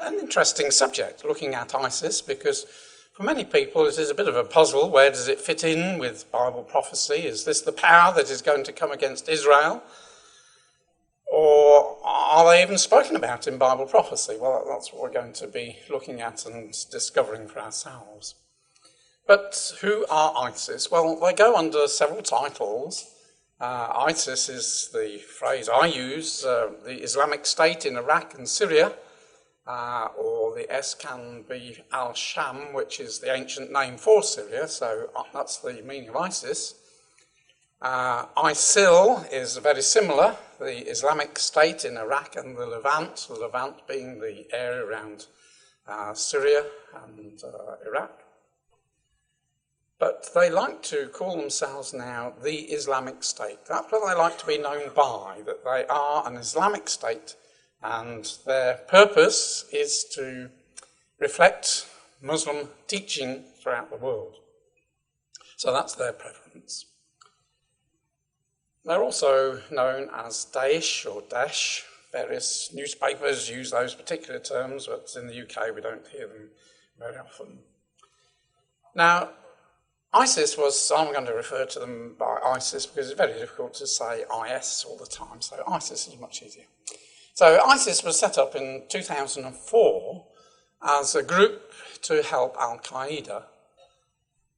an interesting subject, looking at ISIS, because for many people it is a bit of a puzzle. Where does it fit in with Bible prophecy? Is this the power that is going to come against Israel? Or are they even spoken about in Bible prophecy? Well, that's what we're going to be looking at and discovering for ourselves. But who are ISIS? Well, they go under several titles. ISIS is the phrase I use, the Islamic State in Iraq and Syria, or the S can be al-Sham, which is the ancient name for Syria, so that's the meaning of ISIS. ISIL is very similar, the Islamic State in Iraq and the Levant being the area around Syria and Iraq. But they like to call themselves now the Islamic State. That's what they like to be known by, that they are an Islamic State, and their purpose is to reflect Muslim teaching throughout the world. So that's their preference. They're also known as Daesh or Daesh. Various newspapers use those particular terms, but in the UK we don't hear them very often. Now, ISIS I'm going to refer to them by ISIS because it's very difficult to say IS all the time, so ISIS is much easier. So ISIS was set up in 2004 as a group to help Al-Qaeda,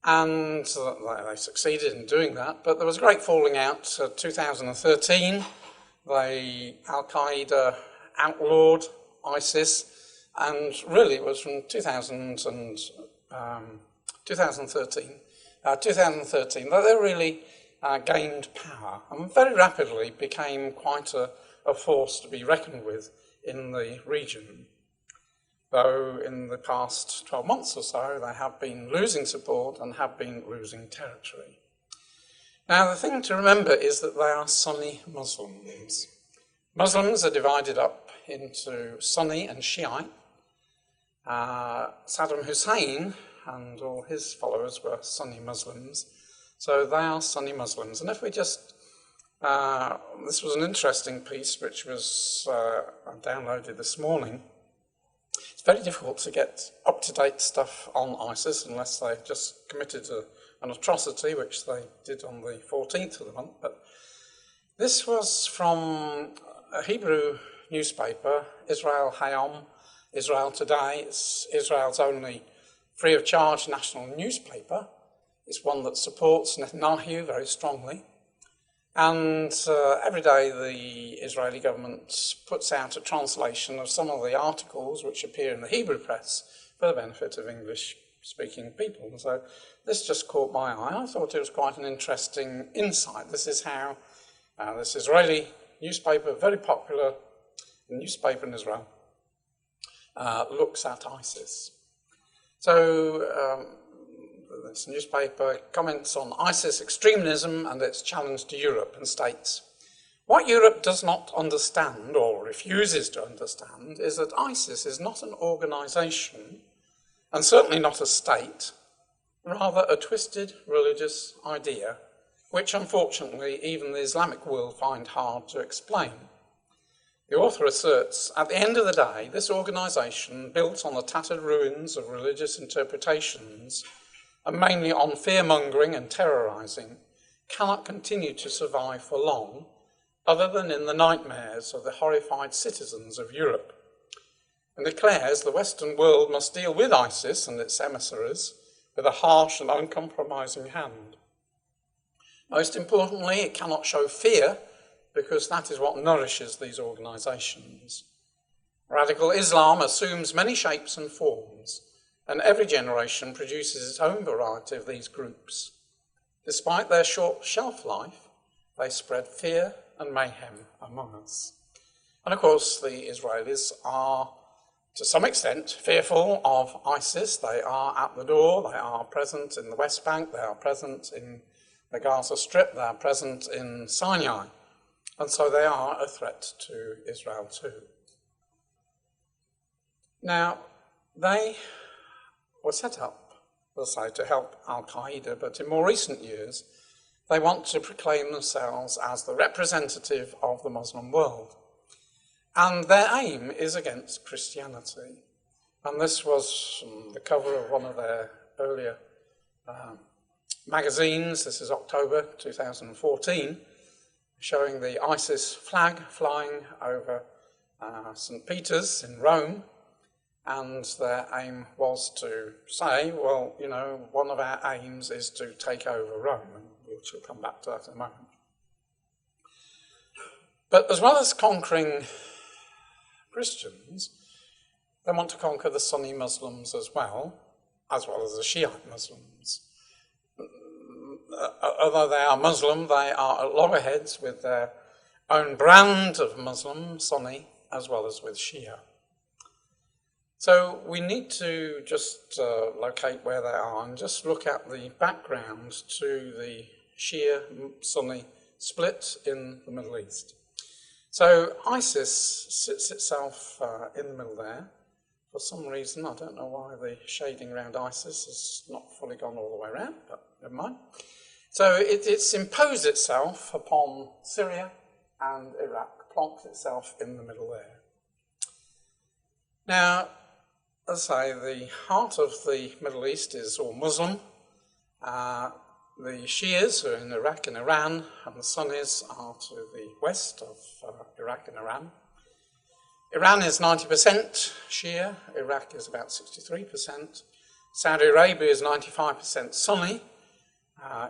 and they succeeded in doing that, but there was a great falling out. 2013, Al-Qaeda outlawed ISIS, and really it was from 2013 that they really gained power and very rapidly became quite a force to be reckoned with in the region. Though in the past 12 months or so, they have been losing support and have been losing territory. Now, the thing to remember is that they are Sunni Muslims. Muslims are divided up into Sunni and Shiite. Saddam Hussein and all his followers were Sunni Muslims, so they are Sunni Muslims. And if we just, this was an interesting piece which was downloaded this morning. It's very difficult to get up-to-date stuff on ISIS unless they've just committed an atrocity, which they did on the 14th of the month. But this was from a Hebrew newspaper, Israel Hayom, Israel Today. It's Israel's only free of charge national newspaper. It's one that supports Netanyahu very strongly. And every day the Israeli government puts out a translation of some of the articles which appear in the Hebrew press for the benefit of English-speaking people. And so this just caught my eye. I thought it was quite an interesting insight. This is how this Israeli newspaper, very popular newspaper in Israel, looks at ISIS. So this newspaper comments on ISIS extremism and its challenge to Europe and states. What Europe does not understand, or refuses to understand, is that ISIS is not an organisation, and certainly not a state, rather a twisted religious idea, which unfortunately even the Islamic world find hard to explain. The author asserts, at the end of the day, this organisation, built on the tattered ruins of religious interpretations, and mainly on fear-mongering and terrorising, cannot continue to survive for long, other than in the nightmares of the horrified citizens of Europe, and declares the Western world must deal with ISIS and its emissaries with a harsh and uncompromising hand. Most importantly, it cannot show fear, because that is what nourishes these organisations. Radical Islam assumes many shapes and forms, and every generation produces its own variety of these groups. Despite their short shelf life, they spread fear and mayhem among us. And of course, the Israelis are, to some extent, fearful of ISIS. They are at the door, they are present in the West Bank, they are present in the Gaza Strip, they are present in Sinai. And so they are a threat to Israel too. Now, they were set up, as I say, to help Al-Qaeda, but in more recent years, they want to proclaim themselves as the representative of the Muslim world. And their aim is against Christianity. And this was the cover of one of their earlier magazines. This is October 2014, showing the ISIS flag flying over St. Peter's in Rome. And their aim was to say, well, you know, one of our aims is to take over Rome, and we'll come back to that in a moment. But as well as conquering Christians, they want to conquer the Sunni Muslims as well as the Shiite Muslims. Although they are Muslim, they are at loggerheads with their own brand of Muslim, Sunni, as well as with Shia. So we need to just locate where they are and just look at the background to the Shia-Sunni split in the Middle East. So ISIS sits itself in the middle there. For some reason, I don't know why the shading around ISIS has not fully gone all the way around, but never mind. So it's imposed itself upon Syria and Iraq, plonked itself in the middle there. Now, as I say, the heart of the Middle East is all Muslim. The Shias are in Iraq and Iran, and the Sunnis are to the west of Iraq and Iran. Iran is 90% Shia, Iraq is about 63%. Saudi Arabia is 95% Sunni,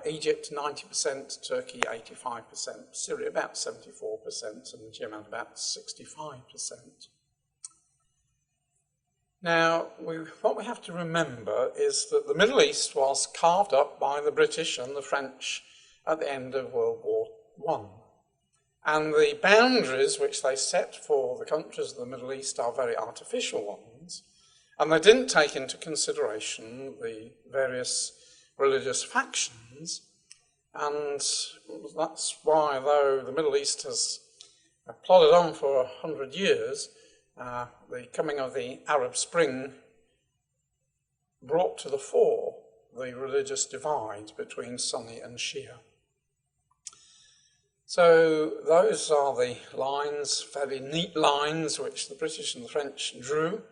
Egypt 90%, Turkey 85%, Syria about 74%, and Yemen about 65%. Now, what we have to remember is that the Middle East was carved up by the British and the French at the end of World War I. And the boundaries which they set for the countries of the Middle East are very artificial ones, and they didn't take into consideration the various religious factions. And that's why, though the Middle East has plodded on for 100 years, the coming of the Arab Spring brought to the fore the religious divide between Sunni and Shia. So those are the lines, very neat lines, which the British and the French drew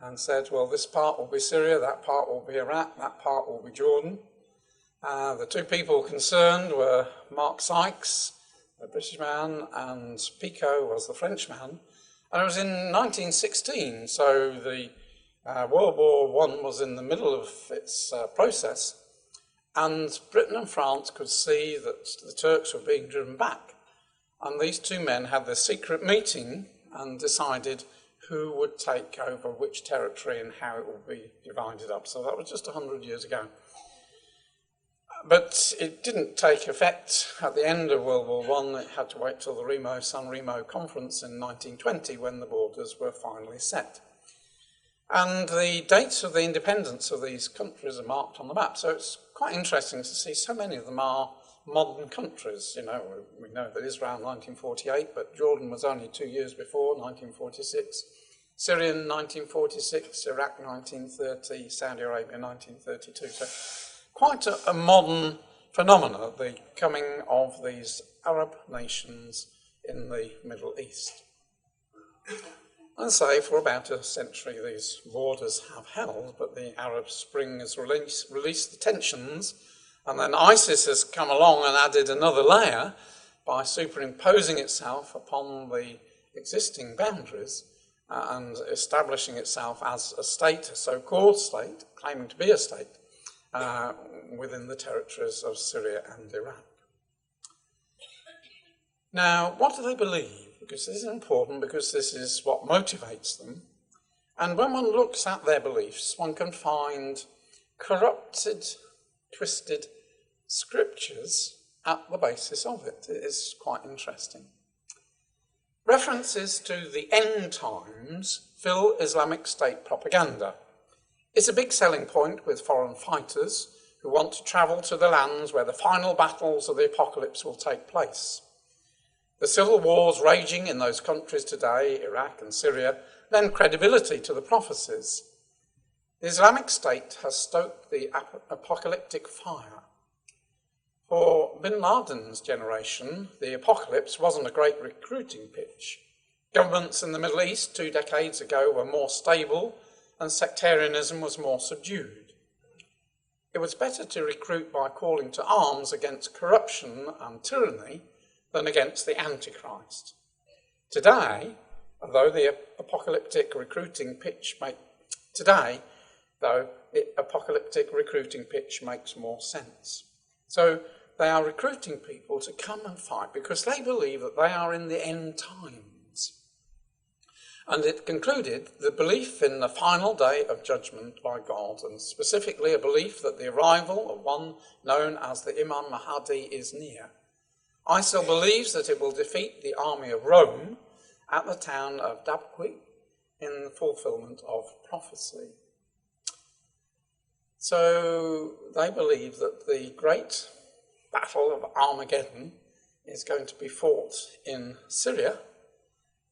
and said, well, this part will be Syria, that part will be Iraq, that part will be Jordan. The two people concerned were Mark Sykes, the British man, and Picot was the French man. And it was in 1916, so the World War I was in the middle of its process, and Britain and France could see that the Turks were being driven back. And these two men had their secret meeting and decided who would take over which territory and how it would be divided up. So that was just 100 years ago. But it didn't take effect at the end of World War I. It had to wait till the San Remo conference in 1920 when the borders were finally set. And the dates of the independence of these countries are marked on the map. So it's quite interesting to see so many of them are modern countries. You know, we know that Israel in 1948, but Jordan was only 2 years before, 1946. Syria in 1946, Iraq 1930, Saudi Arabia 1932. So quite a modern phenomena, the coming of these Arab nations in the Middle East. And say for about a century these borders have held, but the Arab Spring has released the tensions, and then ISIS has come along and added another layer by superimposing itself upon the existing boundaries and establishing itself as a state, a so-called state, claiming to be a state, within the territories of Syria and Iraq. Now, what do they believe? Because this is important, because this is what motivates them. And when one looks at their beliefs, one can find corrupted, twisted scriptures at the basis of it. It is quite interesting. References to the end times fill Islamic State propaganda. It's a big selling point with foreign fighters who want to travel to the lands where the final battles of the apocalypse will take place. The civil wars raging in those countries today, Iraq and Syria, lend credibility to the prophecies. The Islamic State has stoked the apocalyptic fire. For bin Laden's generation, the apocalypse wasn't a great recruiting pitch. Governments in the Middle East 2 decades ago were more stable and sectarianism was more subdued. It was better to recruit by calling to arms against corruption and tyranny than against the Antichrist. Today, though the apocalyptic recruiting pitch makes more sense. So they are recruiting people to come and fight because they believe that they are in the end times. And it concluded the belief in the final day of judgment by God, and specifically a belief that the arrival of one known as the Imam Mahdi is near. ISIL believes that it will defeat the army of Rome at the town of Dabqui in the fulfillment of prophecy. So they believe that the great battle of Armageddon is going to be fought in Syria,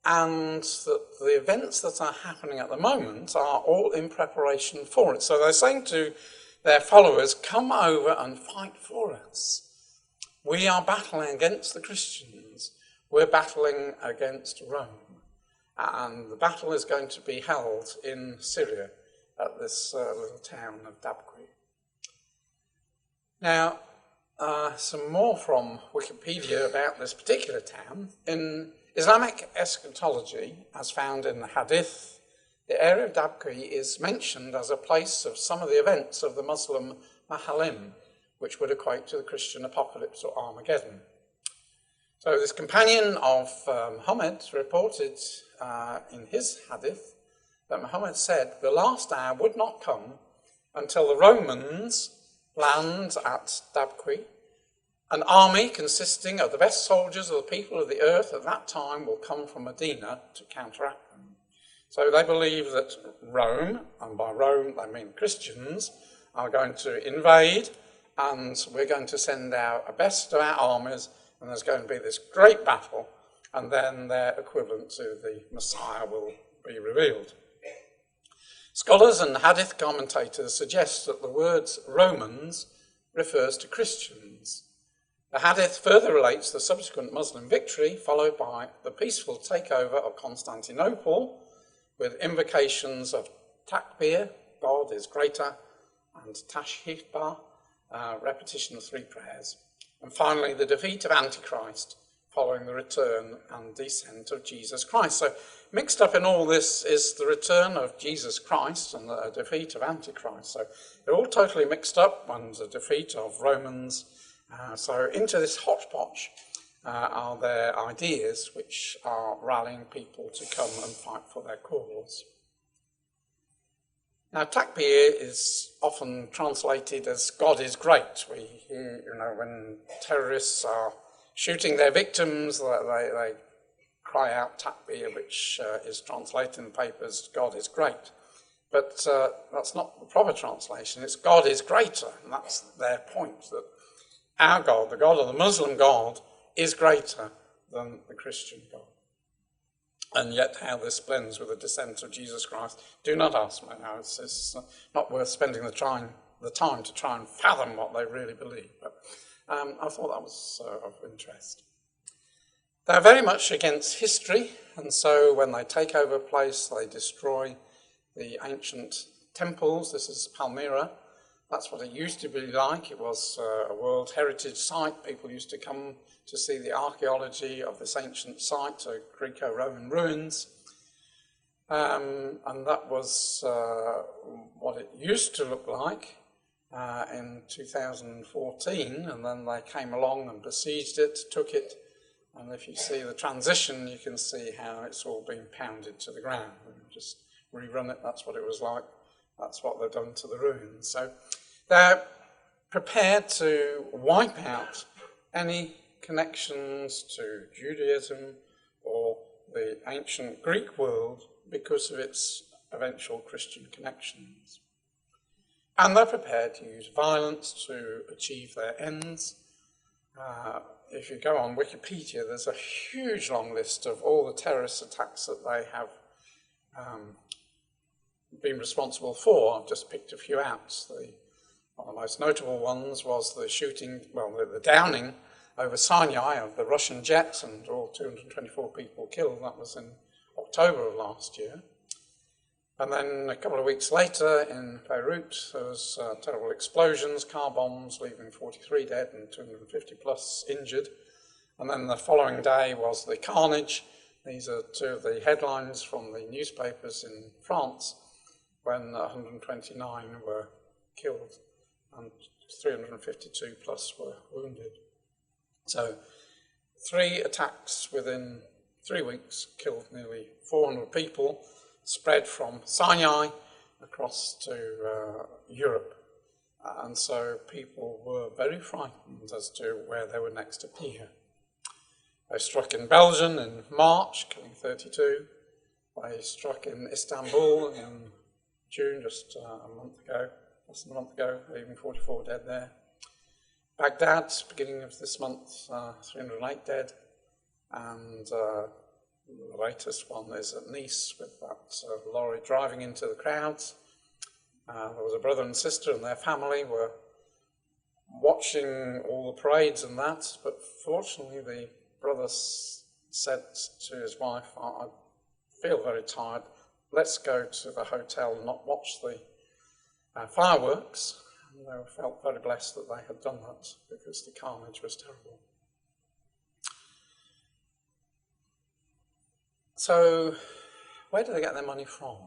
and that the events that are happening at the moment are all in preparation for it. So they're saying to their followers, come over and fight for us. We are battling against the Christians. We're battling against Rome. And the battle is going to be held in Syria at this little town of Dabqui. Now, some more from Wikipedia about this particular town. In Islamic eschatology, as found in the Hadith, the area of Dabqui is mentioned as a place of some of the events of the Muslim Mahalim, which would equate to the Christian apocalypse or Armageddon. So this companion of Muhammad reported in his Hadith that Muhammad said the last hour would not come until the Romans land at Dabqui. An army consisting of the best soldiers of the people of the earth at that time will come from Medina to counteract them. So they believe that Rome, and by Rome they mean Christians, are going to invade, and we're going to send out the best of our armies, and there's going to be this great battle, and then their equivalent to the Messiah will be revealed. Scholars and Hadith commentators suggest that the words Romans refers to Christians. The Hadith further relates the subsequent Muslim victory, followed by the peaceful takeover of Constantinople, with invocations of Takbir, God is greater, and Tashhihba, repetition of 3 prayers. And finally, the defeat of Antichrist, following the return and descent of Jesus Christ. So mixed up in all this is the return of Jesus Christ and the defeat of Antichrist. So they're all totally mixed up, and the defeat of Romans. So into this hodgepodge are their ideas which are rallying people to come and fight for their cause. Now, Takbir is often translated as God is great. We hear, when terrorists are shooting their victims, they cry out Takbir, which is translated in the papers, God is great. But that's not the proper translation. It's God is greater, and that's their point, that our God, the God of the Muslim God, is greater than the Christian God. And yet how this blends with the descent of Jesus Christ, do not ask me now. It's not worth spending the time to try and fathom what they really believe. But I thought that was of interest. They're very much against history, and so when they take over a place, they destroy the ancient temples. This is Palmyra. That's what it used to be like. It was a World Heritage Site. People used to come to see the archaeology of this ancient site, Greco-Roman ruins. And that was what it used to look like in 2014. And then they came along and besieged it, took it. And if you see the transition, you can see how it's all been pounded to the ground. And just rerun it, that's what it was like. That's what they've done to the ruins. So they're prepared to wipe out any connections to Judaism or the ancient Greek world because of its eventual Christian connections. And they're prepared to use violence to achieve their ends. If you go on Wikipedia, there's a huge long list of all the terrorist attacks that they have been responsible for. I've just picked a few out. One of the most notable ones was the downing over Sinai of the Russian jets and all 224 people killed. That was in October of last year. And then a couple of weeks later in Beirut, there was terrible explosions, car bombs, leaving 43 dead and 250 plus injured. And then the following day was the carnage. These are two of the headlines from the newspapers in France, when 129 were killed and 352 plus were wounded. So 3 attacks within 3 weeks killed nearly 400 people, spread from Sinai across to Europe. And so people were very frightened as to where they would next appear. They struck in Belgium in March, killing 32. They struck in Istanbul in June, just a month ago, less than a month ago, leaving 44 dead there. Baghdad, beginning of this month, 308 dead. And the latest one is at Nice with that lorry driving into the crowds. There was a brother and sister and their family were watching all the parades and that, but fortunately the brother said to his wife, I feel very tired, let's go to the hotel and not watch the fireworks. And they felt very blessed that they had done that because the carnage was terrible. So, where do they get their money from?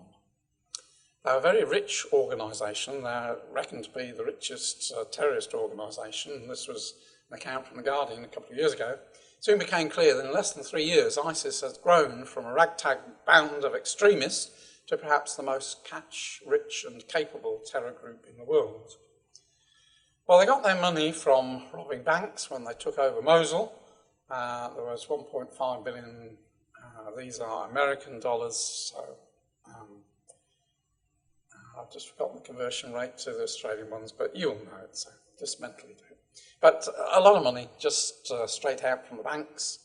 They're a very rich organisation. They're reckoned to be the richest terrorist organisation. This was an account from The Guardian a couple of years ago. It soon became clear that in less than 3 years, ISIS has grown from a ragtag band of extremists to perhaps the most cash-rich and capable terror group in the world. Well, they got their money from robbing banks when they took over Mosul. There was 1.5 billion. These are American dollars, so I've just forgotten the conversion rate to the Australian ones, but you'll know it, so just mentally do it. But a lot of money just straight out from the banks.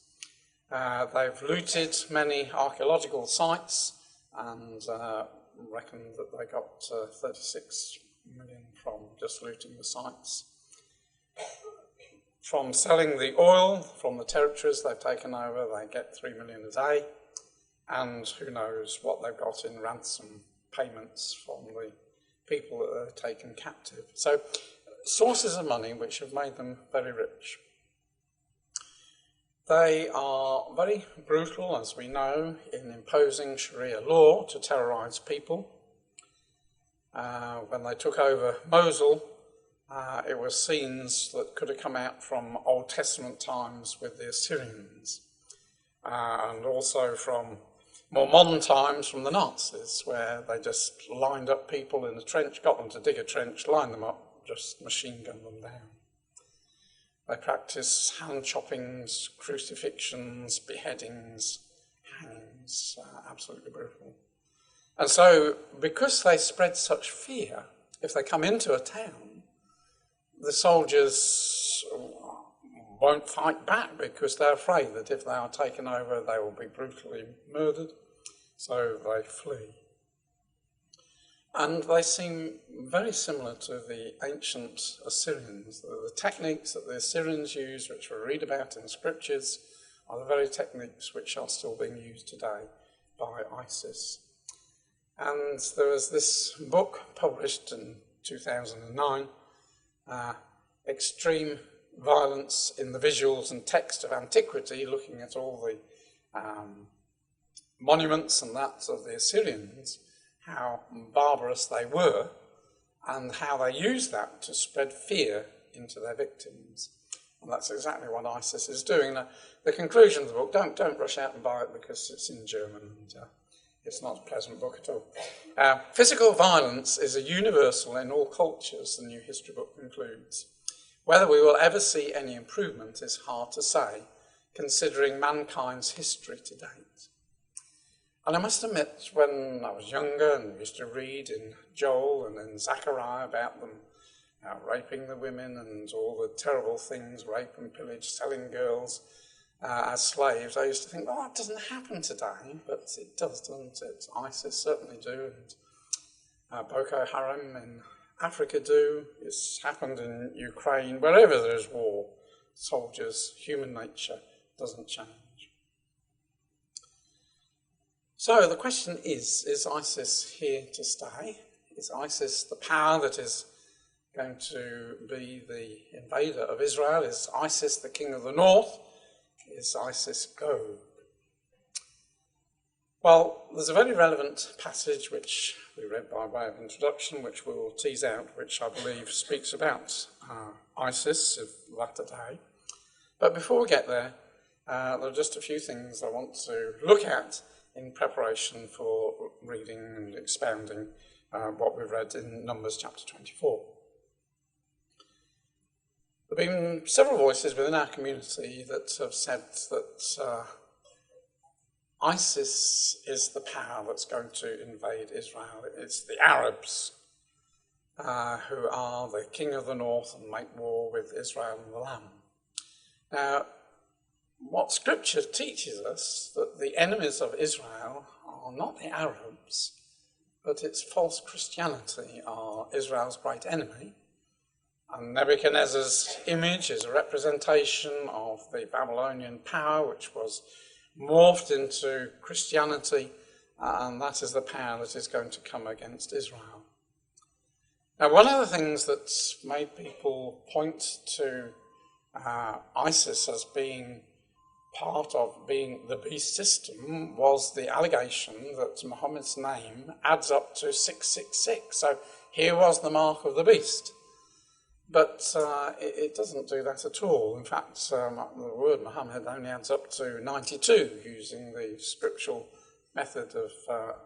They've looted many archaeological sites and reckon that they got 36 million from just looting the sites. From selling the oil from the territories they've taken over, they get 3 million a day, and who knows what they've got in ransom payments from the people that they've taken captive. So, sources of money which have made them very rich. They are very brutal, as we know, in imposing Sharia law to terrorise people. When they took over Mosul, it was scenes that could have come out from Old Testament times with the Assyrians, and also from more modern times from the Nazis, where they just lined up people in a trench, got them to dig a trench, lined them up, just machine gunned them down. They practice hand choppings, crucifixions, beheadings, hangings, absolutely brutal. And so, because they spread such fear, if they come into a town, the soldiers won't fight back because they're afraid that if they are taken over, they will be brutally murdered. So they flee. And they seem very similar to the ancient Assyrians. The techniques that the Assyrians used, which we read about in the scriptures, are the very techniques which are still being used today by ISIS. And there was this book published in 2009, Extreme Violence in the Visuals and Text of Antiquity, looking at all the monuments and that of the Assyrians, how barbarous they were, and how they used that to spread fear into their victims. And that's exactly what ISIS is doing. Now, the conclusion of the book, don't rush out and buy it because it's in German and it's not a pleasant book at all. Physical violence is a universal in all cultures, the new history book concludes. Whether we will ever see any improvement is hard to say, considering mankind's history to date. And I must admit, when I was younger and used to read in Joel and in Zechariah about them raping the women and all the terrible things, rape and pillage, selling girls as slaves, I used to think, well, that doesn't happen today, but it does, doesn't it? ISIS certainly do, and Boko Haram in Africa do. It's happened in Ukraine, wherever there's war, soldiers, human nature doesn't change. So the question is ISIS here to stay? Is ISIS the power that is going to be the invader of Israel? Is ISIS the king of the north? Is ISIS Gog? Well, there's a very relevant passage which we read by way of introduction, which we will tease out, which I believe speaks about ISIS of latter day. But before we get there, there are just a few things I want to look at in preparation for reading and expounding what we've read in Numbers chapter 24. There have been several voices within our community that have said that ISIS is the power that's going to invade Israel. It's the Arabs who are the king of the north and make war with Israel and the Lamb. Now, what Scripture teaches us that the enemies of Israel are not the Arabs, but it's false Christianity are Israel's great enemy. And Nebuchadnezzar's image is a representation of the Babylonian power, which was morphed into Christianity, and that is the power that is going to come against Israel. Now, one of the things that's made people point to ISIS as being part of being the beast system was the allegation that Muhammad's name adds up to 666. So here was the mark of the beast. But it doesn't do that at all. In fact, the word Muhammad only adds up to 92 using the scriptural method of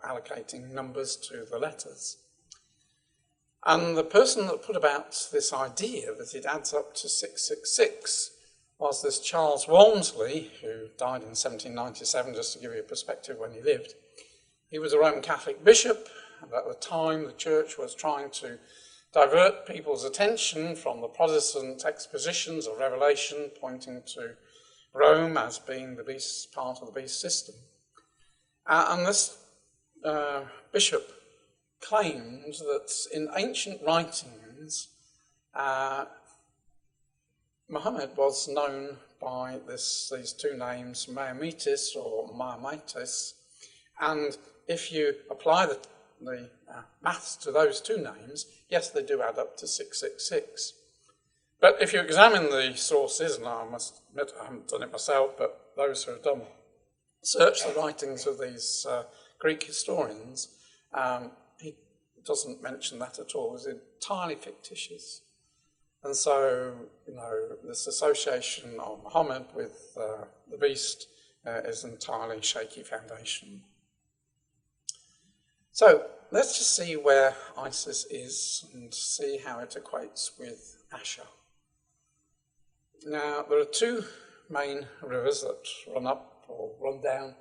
allocating numbers to the letters. And the person that put about this idea that it adds up to 666 was this Charles Walmsley, who died in 1797, just to give you a perspective when he lived. He was a Roman Catholic bishop, and at the time the church was trying to divert people's attention from the Protestant expositions of Revelation pointing to Rome as being the beast, part of the beast system. And this bishop claimed that in ancient writings, Muhammad was known by these two names, Mahometis or Mahometis, and if you apply the maths to those two names, yes, they do add up to 666. But if you examine the sources, and I must admit I haven't done it myself, but those who have done, search the writings of these Greek historians, he doesn't mention that at all. It's entirely fictitious. And so, this association of Muhammad with the beast is entirely shaky foundation. So, let's just see where ISIS is and see how it equates with Asher. Now, there are two main rivers that run up or run down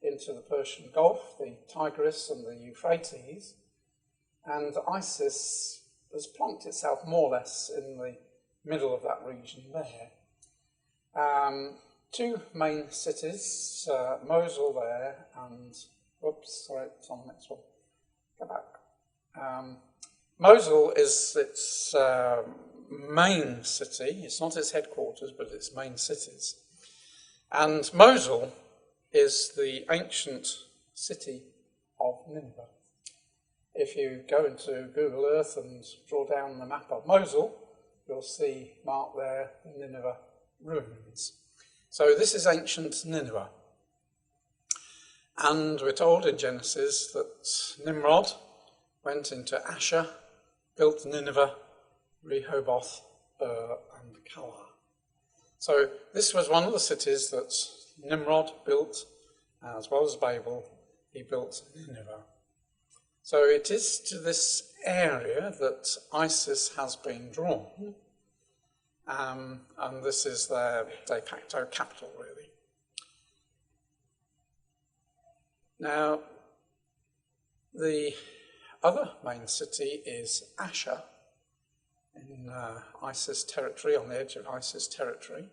into the Persian Gulf, the Tigris and the Euphrates, and ISIS has plonked itself more or less in the middle of that region there. Two main cities, Mosul there and, it's on the next one, go back. Mosul is its main city. It's not its headquarters, but its main cities. And Mosul is the ancient city of Nineveh. If you go into Google Earth and draw down the map of Mosul, you'll see marked there the Nineveh ruins. So this is ancient Nineveh. And we're told in Genesis that Nimrod went into Asher, built Nineveh, Rehoboth, and Calah. So this was one of the cities that Nimrod built, as well as Babel, he built Nineveh. So it is to this area that ISIS has been drawn, and this is their de facto capital, really. Now, the other main city is Asher, in ISIS territory, on the edge of ISIS territory.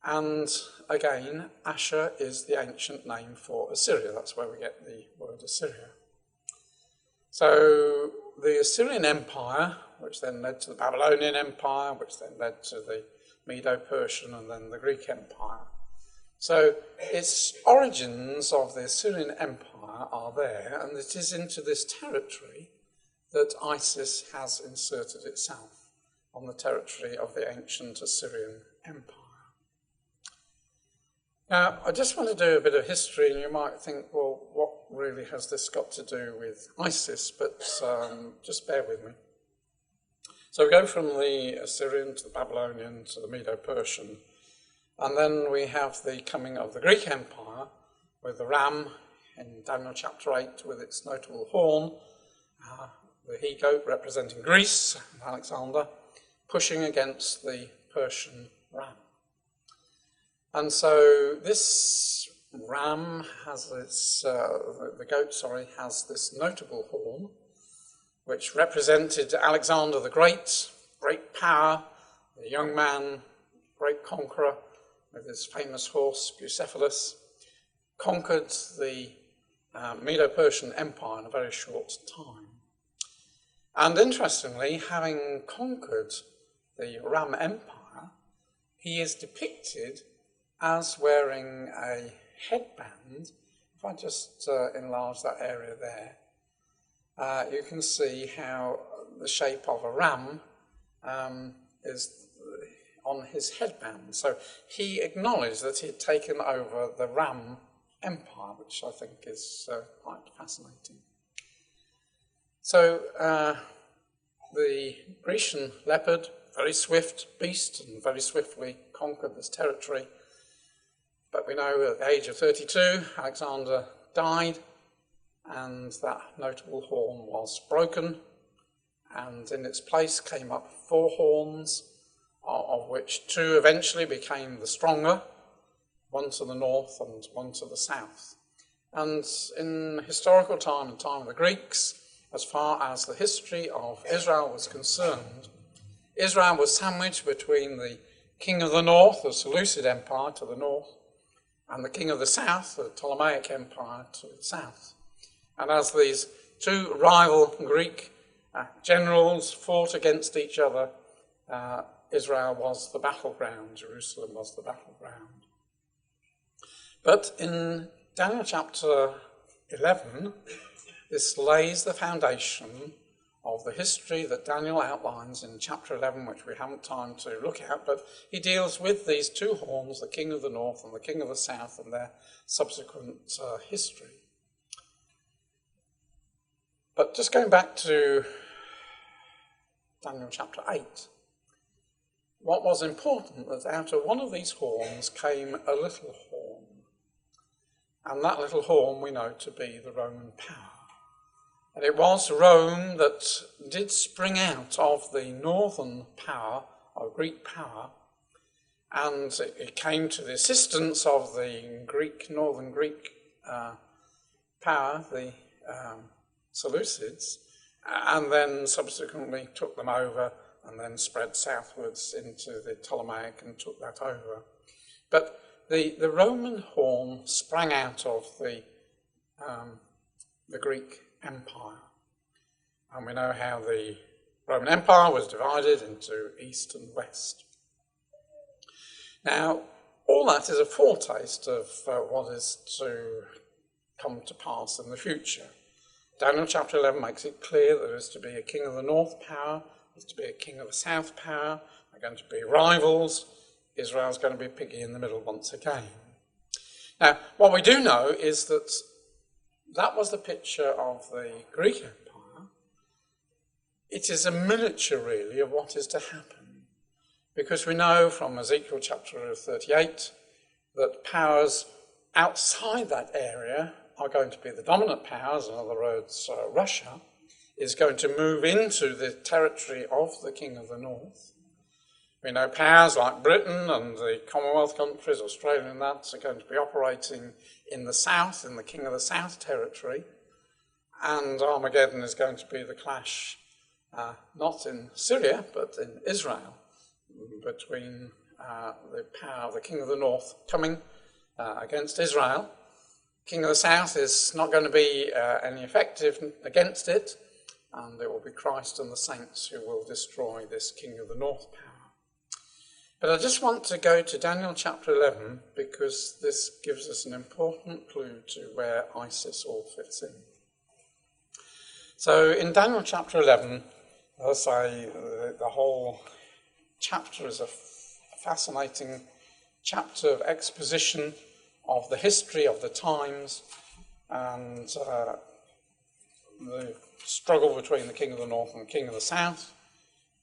And again, Asher is the ancient name for Assyria. That's where we get the word Assyria. So the Assyrian Empire, which then led to the Babylonian Empire, which then led to the Medo-Persian and then the Greek Empire. So its origins of the Assyrian Empire are there, and it is into this territory that ISIS has inserted itself, on the territory of the ancient Assyrian Empire. Now, I just want to do a bit of history, and you might think, well, what really has this got to do with ISIS? But just bear with me. So we go from the Assyrian to the Babylonian to the Medo-Persian, and then we have the coming of the Greek Empire with the ram in Daniel chapter 8 with its notable horn, the he-goat representing Greece and Alexander, pushing against the Persian ram. And so this ram has its, the goat, has this notable horn, which represented Alexander the Great, great power, a young man, great conqueror, with his famous horse, Bucephalus, conquered the Medo-Persian Empire in a very short time. And interestingly, having conquered the Ram Empire, he is depicted as wearing a headband. If I just enlarge that area there, you can see how the shape of a ram is on his headband. So he acknowledged that he had taken over the Ram Empire, which I think is quite fascinating. So the Grecian leopard, very swift beast, and very swiftly conquered this territory. But we know at the age of 32, Alexander died, and that notable horn was broken, and in its place came up 4 horns, of which 2 eventually became the stronger, one to the north and one to the south. And in historical time and time of the Greeks, as far as the history of Israel was concerned, Israel was sandwiched between the king of the north, the Seleucid Empire, to the north, and the king of the south, the Ptolemaic Empire, to the south. And as these 2 rival Greek generals fought against each other, Israel was the battleground, Jerusalem was the battleground. But in Daniel chapter 11, this lays the foundation of the history that Daniel outlines in chapter 11, which we haven't time to look at, but he deals with these 2 horns, the king of the north and the king of the south, and their subsequent history. But just going back to Daniel chapter 8, what was important was out of one of these horns came a little horn. And that little horn we know to be the Roman power. And it was Rome that did spring out of the northern power, or Greek power, and it came to the assistance of the northern Greek power, the Seleucids, and then subsequently took them over and then spread southwards into the Ptolemaic and took that over. But the Roman horn sprang out of the Greek Empire. And we know how the Roman Empire was divided into east and west. Now, all that is a foretaste of what is to come to pass in the future. Daniel chapter 11 makes it clear that there is to be a king of the north power, there's to be a king of the south power, they're going to be rivals. Israel's going to be piggy in the middle once again. Now, what we do know is that that was the picture of the Greek Empire. It is a miniature, really, of what is to happen. Because we know from Ezekiel chapter 38 that powers outside that area are going to be the dominant powers. In other words, Russia is going to move into the territory of the king of the north. We know powers like Britain and the Commonwealth countries, Australia and that, are going to be operating in the south, in the King of the South territory. And Armageddon is going to be the clash, not in Syria, but in Israel, between the power of the King of the North coming against Israel. King of the South is not going to be any effective against it, and it will be Christ and the saints who will destroy this King of the North power. But I just want to go to Daniel chapter 11 because this gives us an important clue to where ISIS all fits in. So in Daniel chapter 11, as I say, the whole chapter is a fascinating chapter of exposition of the history of the times and the struggle between the king of the north and the king of the south.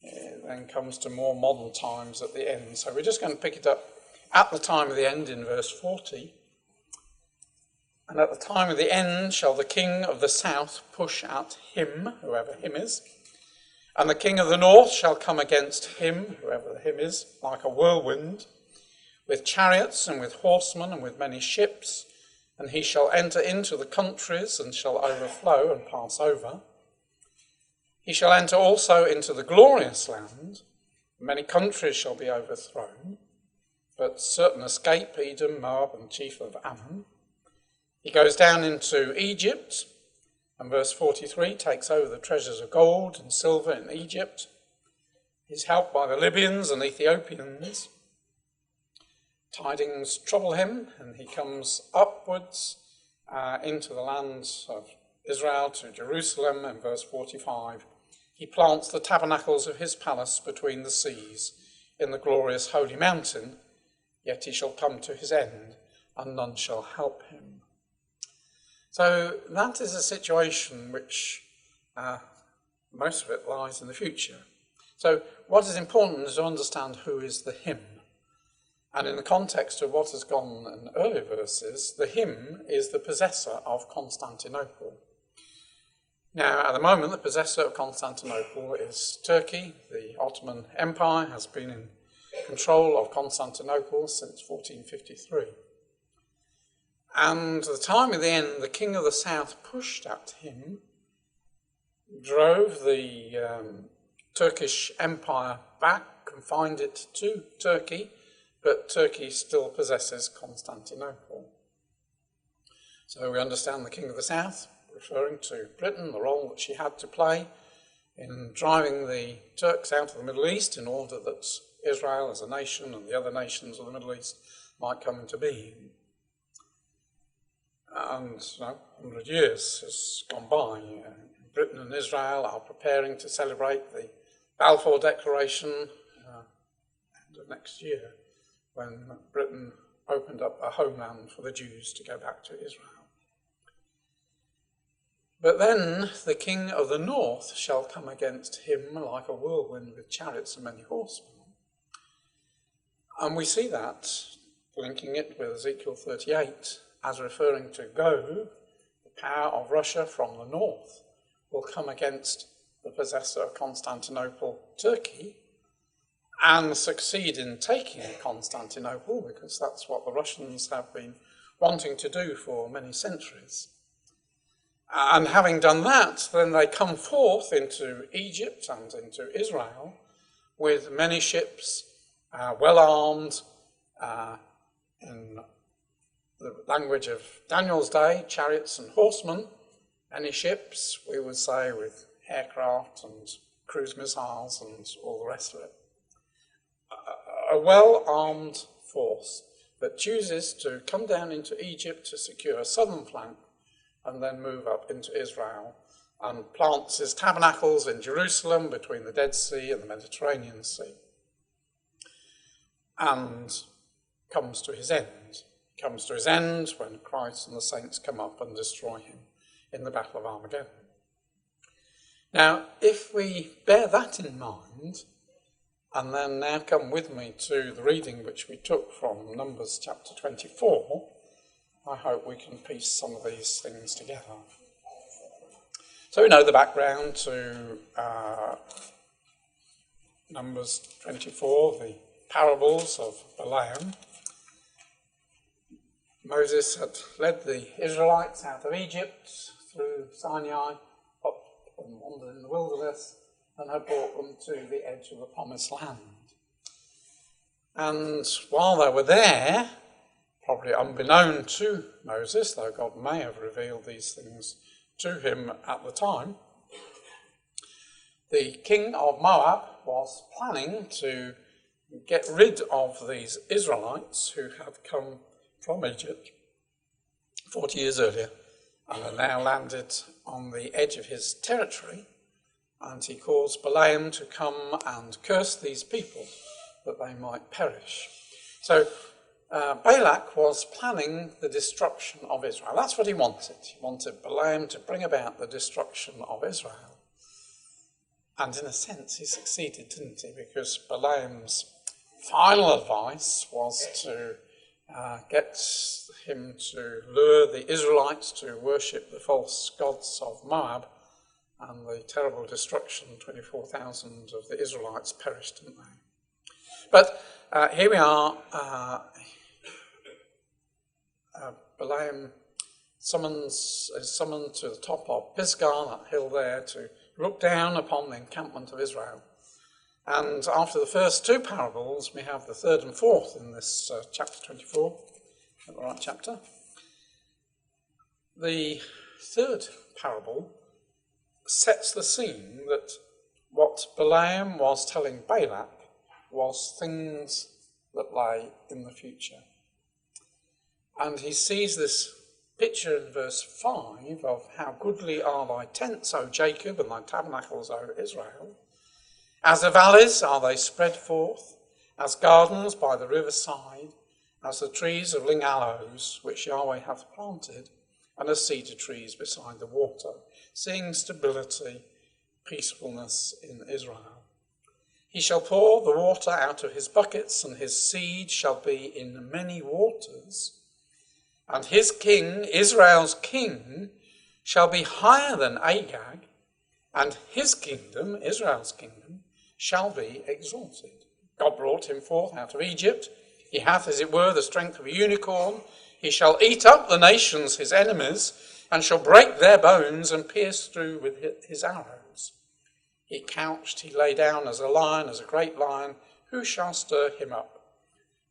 It then comes to more modern times at the end. So we're just going to pick it up at the time of the end in verse 40. And at the time of the end shall the king of the south push at him, whoever him is, and the king of the north shall come against him, whoever the him is, like a whirlwind, with chariots and with horsemen and with many ships, and he shall enter into the countries and shall overflow and pass over. He shall enter also into the glorious land. Many countries shall be overthrown, but certain escape, Edom, Moab, and chief of Ammon. He goes down into Egypt, and verse 43 takes over the treasures of gold and silver in Egypt. He's helped by the Libyans and Ethiopians. Tidings trouble him, and he comes upwards into the lands of Israel to Jerusalem. In verse 45, he plants the tabernacles of his palace between the seas in the glorious holy mountain, yet he shall come to his end, and none shall help him. So that is a situation which most of it lies in the future. So what is important is to understand who is the him. And in the context of what has gone in earlier verses, the him is the possessor of Constantinople. Now, at the moment, the possessor of Constantinople is Turkey. The Ottoman Empire has been in control of Constantinople since 1453. And at the time of the end, the king of the south pushed at him, drove the Turkish Empire back, confined it to Turkey, but Turkey still possesses Constantinople. So we understand the king of the south, referring to Britain, the role that she had to play in driving the Turks out of the Middle East in order that Israel as a nation and the other nations of the Middle East might come into being. And 100 years has gone by. Britain and Israel are preparing to celebrate the Balfour Declaration end of next year, when Britain opened up a homeland for the Jews to go back to Israel. But then the king of the north shall come against him like a whirlwind with chariots and many horsemen. And we see that, linking it with Ezekiel 38, as referring to Gog, the power of Russia from the north, will come against the possessor of Constantinople, Turkey, and succeed in taking Constantinople, because that's what the Russians have been wanting to do for many centuries. And having done that, then they come forth into Egypt and into Israel with many ships, well armed, in the language of Daniel's day, chariots and horsemen, many ships, we would say, with aircraft and cruise missiles and all the rest of it. A well-armed force that chooses to come down into Egypt to secure a southern flank and then move up into Israel and plants his tabernacles in Jerusalem between the Dead Sea and the Mediterranean Sea, and comes to his end. Comes to his end when Christ and the saints come up and destroy him in the Battle of Armageddon. Now, if we bear that in mind, and then now come with me to the reading which we took from Numbers chapter 24, I hope we can piece some of these things together. So we know the background to Numbers 24, the parables of Balaam. Moses had led the Israelites out of Egypt through Sinai, up and wandered in the wilderness, and had brought them to the edge of the promised land. And while they were there, probably unbeknown to Moses, though God may have revealed these things to him at the time, the king of Moab was planning to get rid of these Israelites who had come from Egypt 40 years earlier and are now landed on the edge of his territory. And he calls Balaam to come and curse these people that they might perish. So Balak was planning the destruction of Israel. That's what he wanted. He wanted Balaam to bring about the destruction of Israel. And in a sense, he succeeded, didn't he? Because Balaam's final advice was to get him to lure the Israelites to worship the false gods of Moab, and the terrible destruction, 24,000 of the Israelites perished, didn't they? But here we are. Balaam is summoned to the top of Pisgah, that hill there, to look down upon the encampment of Israel. And after the first two parables, we have the third and fourth in this chapter 24, the right chapter. The third parable sets the scene that what Balaam was telling Balak was things that lay in the future. And he sees this picture in verse 5 of how goodly are thy tents, O Jacob, and thy tabernacles, O Israel. As the valleys are they spread forth, as gardens by the riverside, as the trees of ling aloes, which Yahweh hath planted, and as cedar trees beside the water, seeing stability, peacefulness in Israel. He shall pour the water out of his buckets, and his seed shall be in many waters. And his king, Israel's king, shall be higher than Agag, and his kingdom, Israel's kingdom, shall be exalted. God brought him forth out of Egypt. He hath, as it were, the strength of a unicorn. He shall eat up the nations, his enemies, and shall break their bones and pierce through with his arrows. He couched, he lay down as a lion, as a great lion. Who shall stir him up?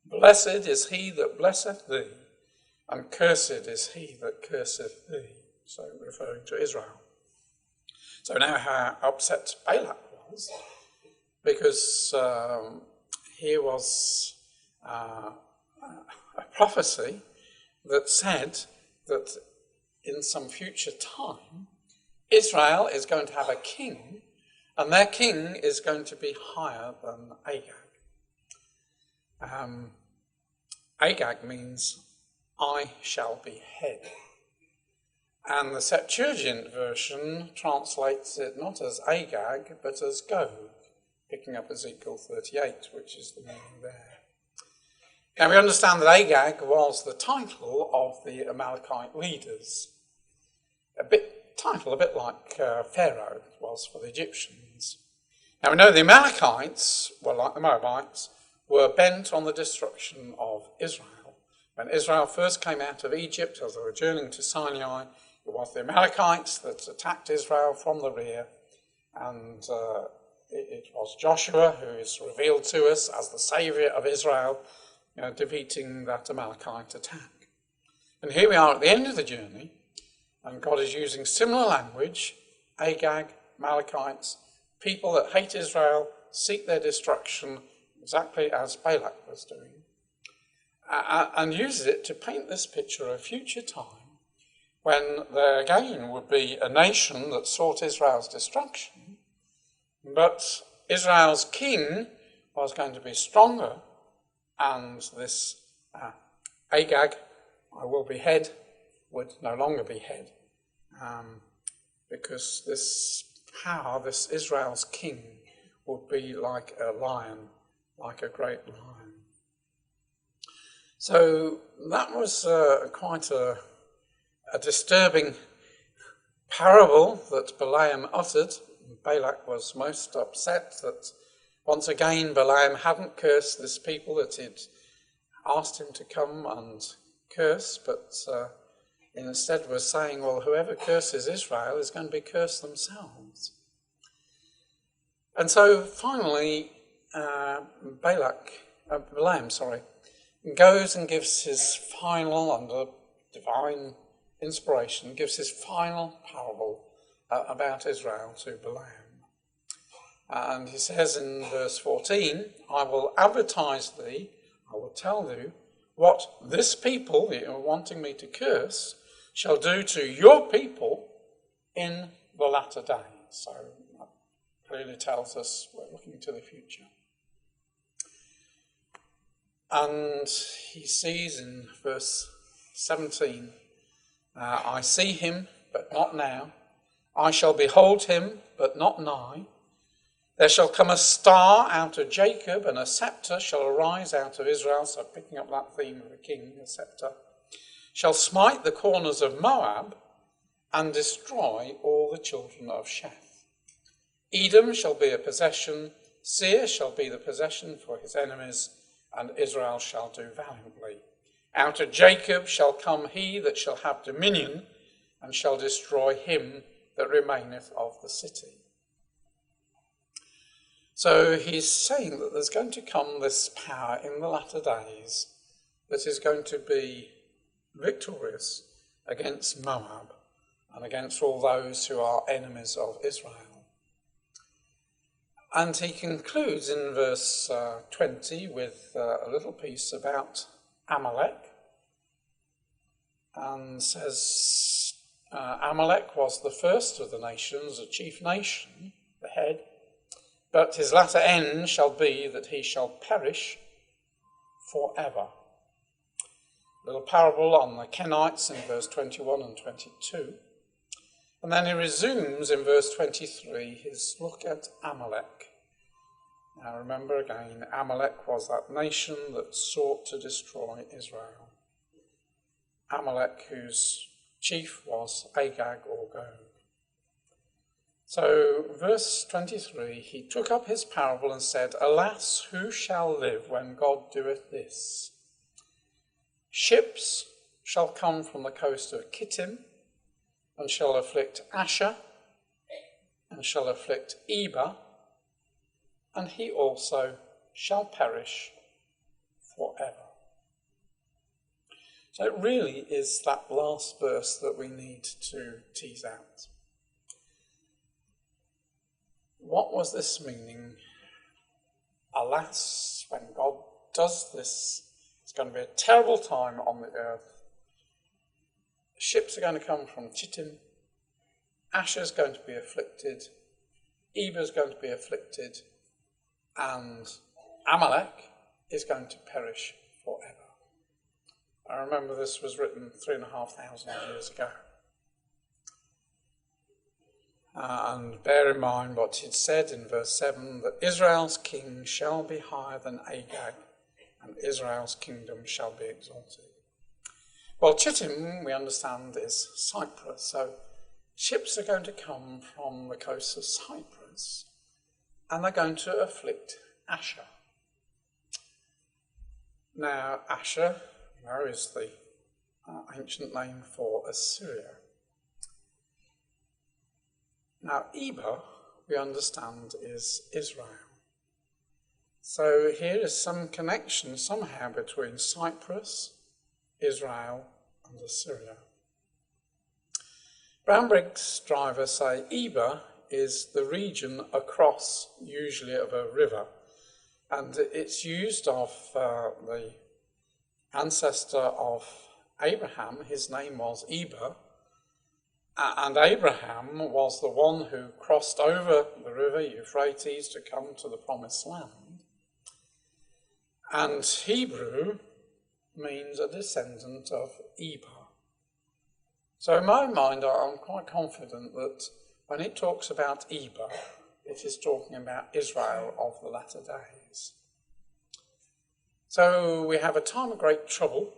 Blessed is he that blesseth thee, and cursed is he that curseth thee. So referring to Israel. So now how upset Balak was, because here was a prophecy that said that in some future time, Israel is going to have a king, and their king is going to be higher than Agag. Agag means, I shall be head. And the Septuagint version translates it not as Agag, but as Gog, picking up Ezekiel 38, which is the meaning there. Now we understand that Agag was the title of the Amalekite leaders. A bit like Pharaoh was for the Egyptians. Now we know the Amalekites, well, like the Moabites, were bent on the destruction of Israel. When Israel first came out of Egypt, as they were journeying to Sinai, it was the Amalekites that attacked Israel from the rear, and it was Joshua who is revealed to us as the saviour of Israel, defeating that Amalekite attack. And here we are at the end of the journey, and God is using similar language, Agag, Amalekites, people that hate Israel, seek their destruction, exactly as Balak was doing, and uses it to paint this picture of future time when there again would be a nation that sought Israel's destruction, but Israel's king was going to be stronger, and this Agag, I will be head, would no longer be head, because this power, this Israel's king, would be like a lion, like a great lion. So that was quite a disturbing parable that Balaam uttered. Balak was most upset that once again Balaam hadn't cursed this people that he'd asked him to come and curse, but instead was saying, well, whoever curses Israel is going to be cursed themselves. And so finally Balaam goes and gives his final, under divine inspiration, gives his final parable about Israel to Balaam. And he says in verse 14, I will advertise thee, I will tell thee, what this people that you're wanting me to curse shall do to your people in the latter days. So that clearly tells us we're looking to the future. And he sees in verse 17, I see him, but not now. I shall behold him, but not nigh. There shall come a star out of Jacob, and a scepter shall arise out of Israel. So picking up that theme of a king, a scepter. Shall smite the corners of Moab, and destroy all the children of Sheth. Edom shall be a possession, Syria shall be the possession for his enemies, and Israel shall do valiantly. Out of Jacob shall come he that shall have dominion, and shall destroy him that remaineth of the city. So he's saying that there's going to come this power in the latter days that is going to be victorious against Moab and against all those who are enemies of Israel. And he concludes in verse 20 with a little piece about Amalek, and says Amalek was the first of the nations, a chief nation, the head, but his latter end shall be that he shall perish forever. A little parable on the Kenites in verse 21 and 22. And then he resumes in verse 23 his look at Amalek. Now remember again, Amalek was that nation that sought to destroy Israel. Amalek, whose chief was Agag or Gog. So, verse 23, he took up his parable and said, Alas, who shall live when God doeth this? Ships shall come from the coast of Kittim, and shall afflict Asher, and shall afflict Eber, and he also shall perish forever. So it really is that last verse that we need to tease out. What was this meaning? Alas, when God does this, it's going to be a terrible time on the earth. Ships are going to come from Chittim. Asher's going to be afflicted. Eber's going to be afflicted. And Amalek is going to perish forever. I remember this was written 3,500 years ago. And bear in mind what it said in verse 7, that Israel's king shall be higher than Agag, and Israel's kingdom shall be exalted. Well, Chittim, we understand, is Cyprus. So ships are going to come from the coast of Cyprus, and they're going to afflict Asher. Now, Asher, where is the ancient name for Assyria? Now, Eber, we understand, is Israel. So here is some connection somehow between Cyprus, Israel, and Assyria. Brownbriggs drivers say Eber is the region across, usually, of a river. And it's used of the ancestor of Abraham. His name was Eber. And Abraham was the one who crossed over the river Euphrates to come to the promised land. And Hebrew means a descendant of Eber. So in my mind, I'm quite confident that when it talks about Eber, it is talking about Israel of the latter days. So we have a time of great trouble.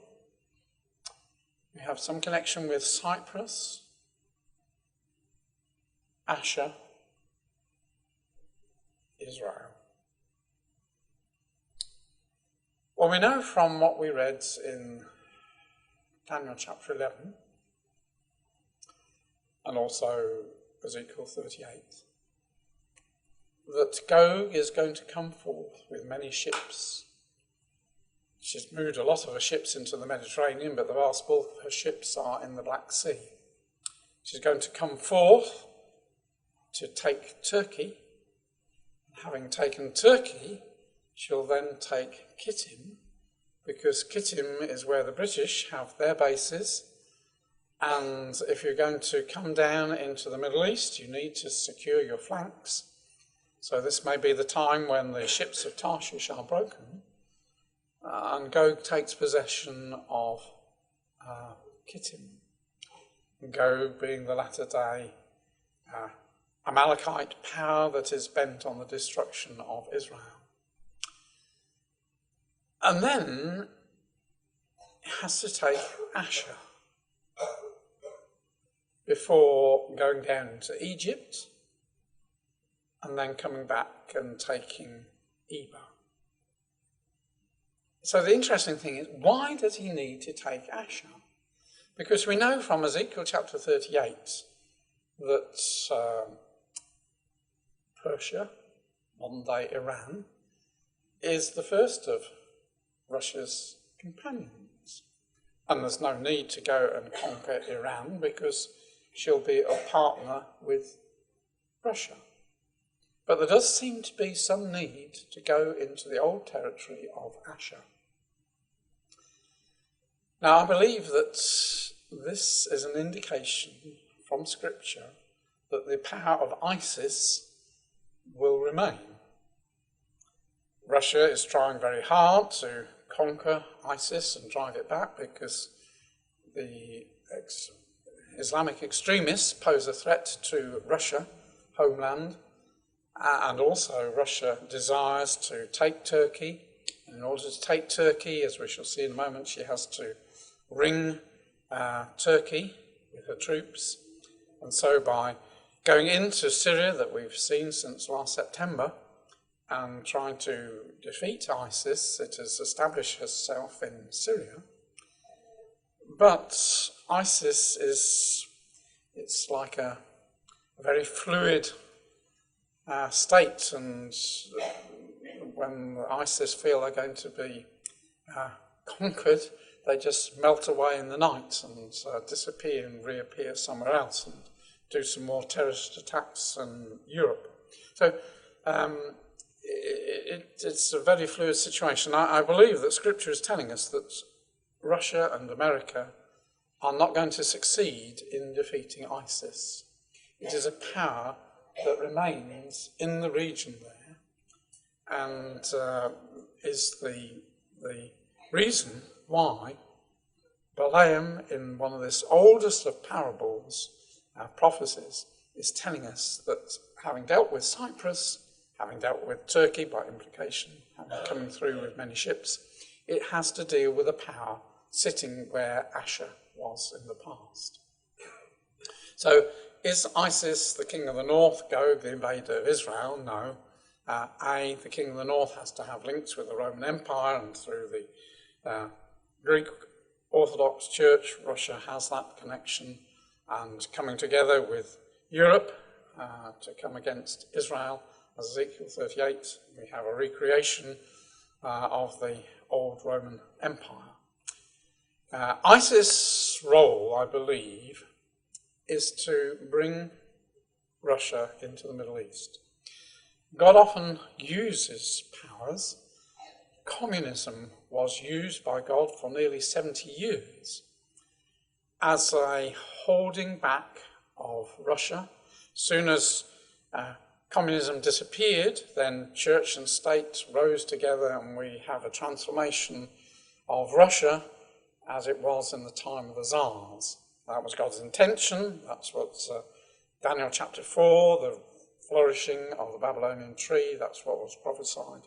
We have some connection with Cyprus, Asher, Israel. Well, we know from what we read in Daniel chapter 11 and also Ezekiel 38 that Gog is going to come forth with many ships. She's moved a lot of her ships into the Mediterranean, but the vast bulk of her ships are in the Black Sea. She's going to come forth to take Turkey, having taken Turkey, she'll then take Kittim, because Kittim is where the British have their bases. And if you're going to come down into the Middle East, you need to secure your flanks. So this may be the time when the ships of Tarshish are broken, and Gog takes possession of Kittim. And Gog being the latter day Amalekite power that is bent on the destruction of Israel. And then it has to take Asher before going down to Egypt and then coming back and taking Eber. So the interesting thing is, why does he need to take Asher? Because we know from Ezekiel chapter 38 that Persia, modern-day Iran, is the first of Russia's companions. And there's no need to go and conquer Iran because she'll be a partner with Russia. But there does seem to be some need to go into the old territory of Asher. Now, I believe that this is an indication from Scripture that the power of ISIS will remain. Russia is trying very hard to conquer ISIS and drive it back because the Islamic extremists pose a threat to Russia, homeland, and also Russia desires to take Turkey. And in order to take Turkey, as we shall see in a moment, she has to ring Turkey with her troops. And so by going into Syria, that we've seen since last September, and trying to defeat ISIS, it has established herself in Syria. But ISIS it's like a very fluid state, and when ISIS feel they're going to be conquered, they just melt away in the night and disappear and reappear somewhere else and do some more terrorist attacks in Europe. So it's a very fluid situation. I believe that Scripture is telling us that Russia and America are not going to succeed in defeating ISIS. It is a power that remains in the region there, and is the reason why Balaam, in one of this oldest of parables, prophecies, is telling us that having dealt with Cyprus, having dealt with Turkey by implication, having coming through with many ships, it has to deal with a power sitting where Asher was in the past. So is ISIS the king of the north, Gog the invader of Israel? No. The king of the north has to have links with the Roman Empire, and through the Greek Orthodox Church, Russia has that connection, and coming together with Europe to come against Israel. As Ezekiel 38, we have a recreation of the old Roman Empire. ISIS' role, I believe, is to bring Russia into the Middle East. God often uses powers. Communism was used by God for nearly 70 years as a holding back of Russia. Soon as communism disappeared, then church and state rose together, and we have a transformation of Russia as it was in the time of the Tsars. That was God's intention. That's what Daniel chapter 4, the flourishing of the Babylonian tree, that's what was prophesied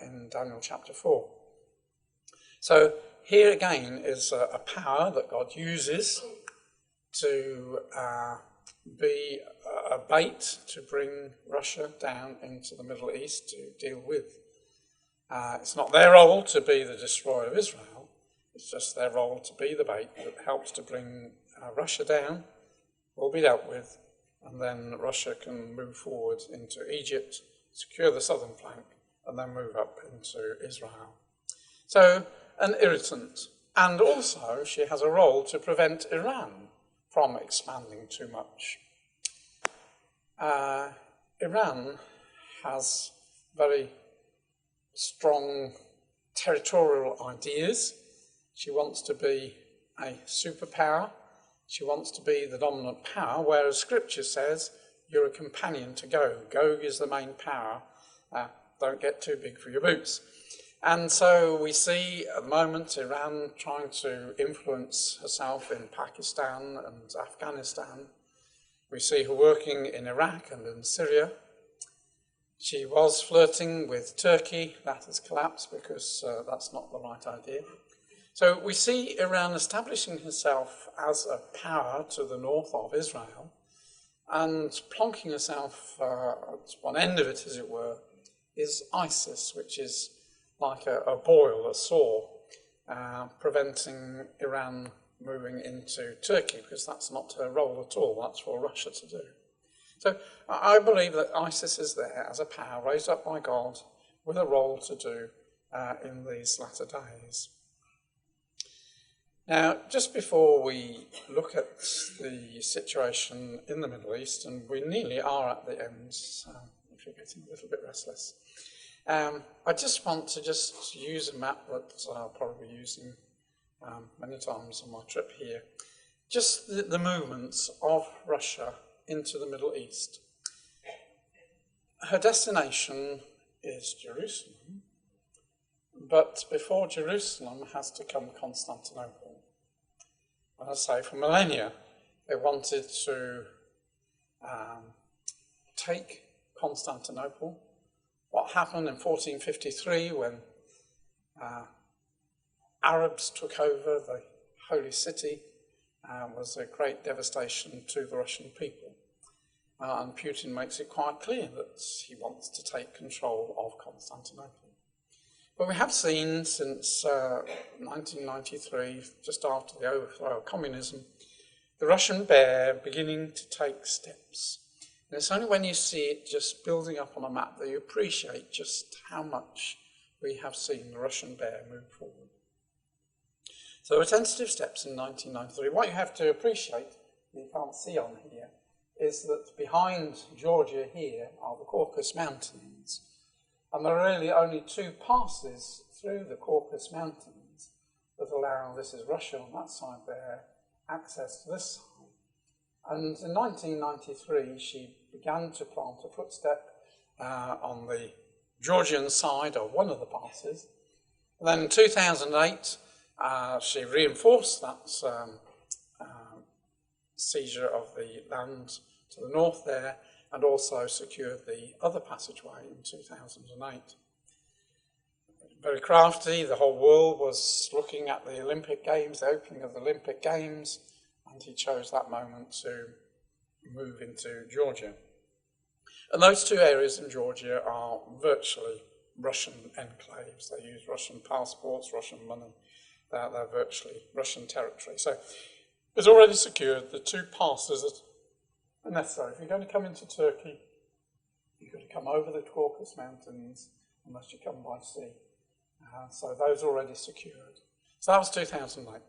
in Daniel chapter 4. So here again is a power that God uses to be a bait to bring Russia down into the Middle East to deal with. It's not their role to be the destroyer of Israel. It's just their role to be the bait that helps to bring Russia down, will be dealt with, and then Russia can move forward into Egypt, secure the southern flank, and then move up into Israel. So, an irritant. And also, she has a role to prevent Iran from expanding too much. Iran has very strong territorial ideas. She wants to be a superpower. She wants to be the dominant power, whereas Scripture says you're a companion to Gog. Gog is the main power. Don't get too big for your boots. And so we see at the moment Iran trying to influence herself in Pakistan and Afghanistan. We see her working in Iraq and in Syria. She was flirting with Turkey. That has collapsed because that's not the right idea. So we see Iran establishing herself as a power to the north of Israel and plonking herself at one end of it, as it were, is ISIS, which is like a boil, a sore, preventing Iran moving into Turkey, because that's not her role at all. That's for Russia to do. So I believe that ISIS is there as a power raised up by God with a role to do in these latter days. Now, just before we look at the situation in the Middle East, and we nearly are at the end, if you're getting a little bit restless, I just want to just use a map that I'll probably be using many times on my trip here. Just the movements of Russia into the Middle East. Her destination is Jerusalem, but before Jerusalem has to come Constantinople. And I say for millennia, they wanted to take Constantinople. What happened in 1453 when Arabs took over the holy city was a great devastation to the Russian people. And Putin makes it quite clear that he wants to take control of Constantinople. But we have seen since 1993, just after the overthrow of communism, the Russian bear beginning to take steps. And it's only when you see it just building up on a map that you appreciate just how much we have seen the Russian bear move forward. So there were tentative steps in 1993. What you have to appreciate, you can't see on here, is that behind Georgia here are the Caucasus Mountains. And there are really only two passes through the Caucasus Mountains that allow, this is Russia on that side there, access to this side. And in 1993, she began to plant a footstep on the Georgian side of one of the passes. And then in 2008, she reinforced that seizure of the land to the north there, and also secured the other passageway in 2008. Very crafty, the whole world was looking at the Olympic Games, the opening of the Olympic Games, and he chose that moment to move into Georgia. And those two areas in Georgia are virtually Russian enclaves. They use Russian passports, Russian money. They're virtually Russian territory. So it's already secured the two passes that are necessary. If you're going to come into Turkey, you've got to come over the Caucasus Mountains unless you come by sea. So those are already secured. So that was 2008.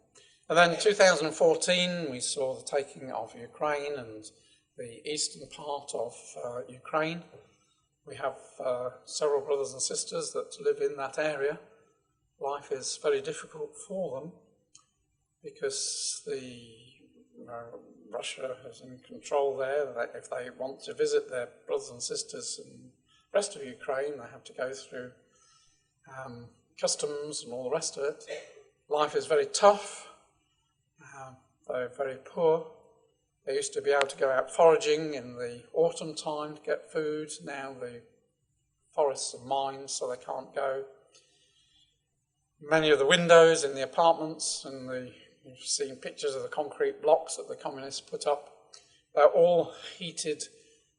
And then in 2014, we saw the taking of Ukraine and the eastern part of Ukraine. We have several brothers and sisters that live in that area. Life is very difficult for them because Russia is in control there. If they want to visit their brothers and sisters in the rest of Ukraine, they have to go through customs and all the rest of it. Life is very tough. They're very poor. They used to be able to go out foraging in the autumn time to get food. Now the forests are mined, so they can't go. Many of the windows in the apartments, and you've seen pictures of the concrete blocks that the communists put up, they're all heated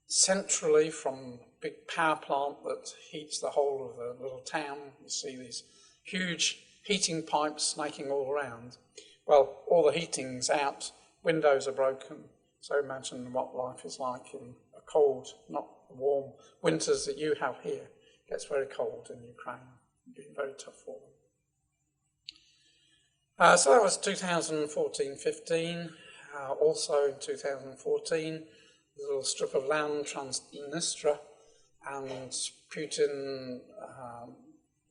centrally from a big power plant that heats the whole of the little town. You see these huge heating pipes snaking all around. Well, all the heating's out, windows are broken, so imagine what life is like in a cold, not warm winters that you have here. It gets very cold in Ukraine. It's been very tough for them. So that was 2014-15. Also in 2014, the little strip of land, Transnistria, and Putin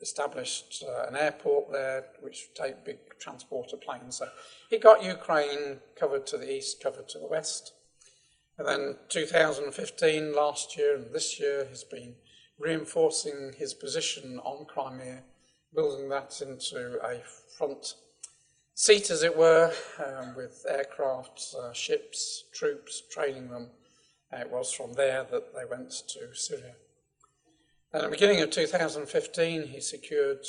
established an airport there which would take big transporter planes. So he got Ukraine covered to the east, covered to the west. And then 2015, last year and this year, has been reinforcing his position on Crimea, building that into a front seat, as it were, with aircraft, ships, troops, training them. It was from there that they went to Syria. At the beginning of 2015, he secured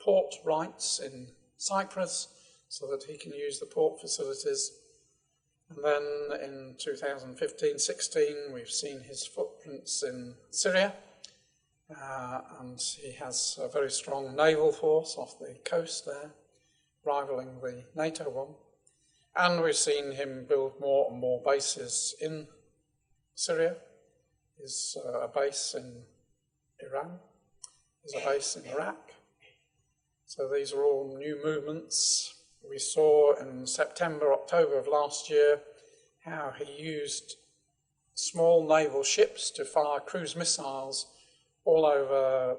port rights in Cyprus so that he can use the port facilities. And then in 2015-16, we've seen his footprints in Syria, and he has a very strong naval force off the coast there, rivaling the NATO one. And we've seen him build more and more bases in Syria. There's a base in Iran, there's a base in Iraq. So these are all new movements. We saw in September, October of last year how he used small naval ships to fire cruise missiles all over